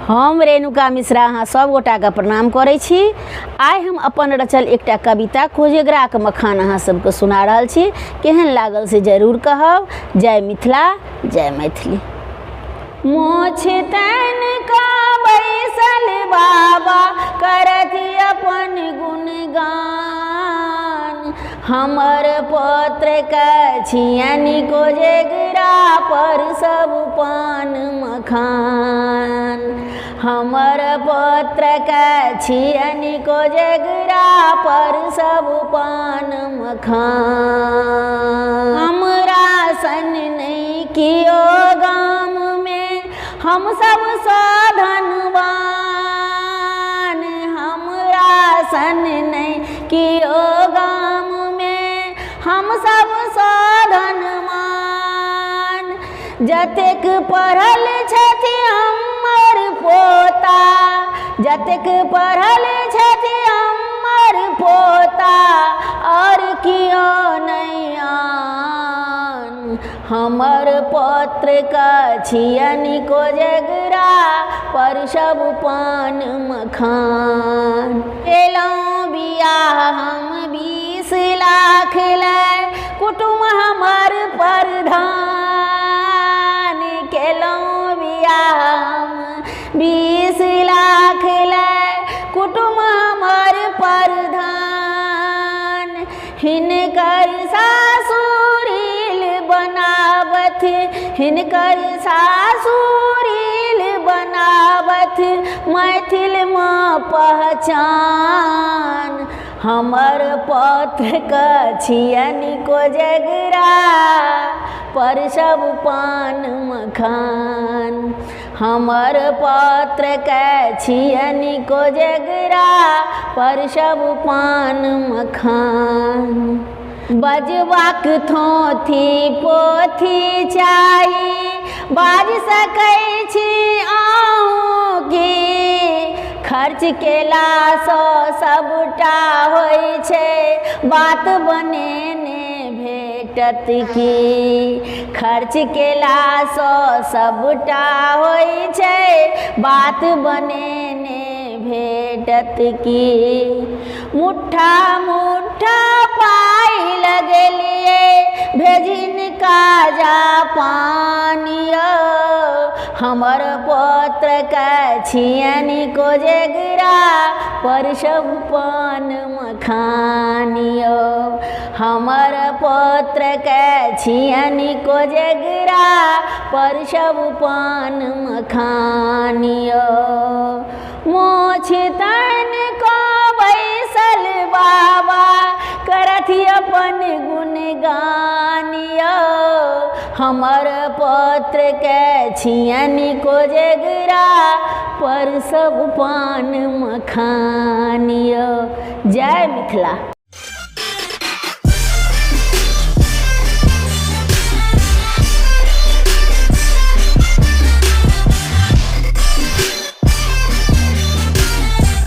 हम रेणुका मिश्रा अहाँ सब गोटा के प्रणाम करै छी। आइ हम अपन रचल एकटा कविता कोजगरा के मखान अहाँ सबके सुना रहल छी। केहन लागल से जरूर कहब। जय मिथिला, जय मैथिली। मोछ तन का बैसल बाबा करथि अपन गुणगान, हमर पत्र के छियनि कोजगरा पर सब पान मखान, हमर पत्र के छियनि कोजगरा पर सब पान मखान। हमरा सन नहीं कियो गाम में हम सब साधनवान, हमरा सन नहीं कियो गाम में हम सब साधनवान। जतेक पढ़ल छथि हमर पोता, जतेक पढ़ल छथि हमर पोता, और कियो नहीं आन, हमर पत्र का छियनि कोजगरा पर सब पान मखान। केलहुँ बियाह हम 20 लाख लै, कुटुम हमर प्रधान, केलहुँ बियाह हम 20 लाख लै, कुटुम हमर प्रधान। हिनकर सासुरील बनावथ, हिनकर सासुरील बनावथ मैथिल में पहचान, हमर पत्र के छियनि कोजगरा पर सब पान मखान, हमर पत्र के छियनि कोजगरा पर सब पान मखान। बजबाक थोथी पोथी चाही, बाज सकै छी अहूँ की, खर्च केलासँ सबटा होइ छै बात बनेने भेटत की, खर्च केलासँ सबटा होइ छै बात बनेने भेटत की। मुट्ठा मुट्ठा पाइ लगेलिए भेजिन काजा पानियो, हमर पत्र के छियनि कोजगरा पर सब पान मखानियो, हमर पत्र के छियनि कोजगरा पर सब पान मखानियो। मोछ तन को बैसल बाबा करथि अपन गुणगानियो, हमर पत्र के छियनि कोजगरा पर सब पान मखानियो। जय मिथिला।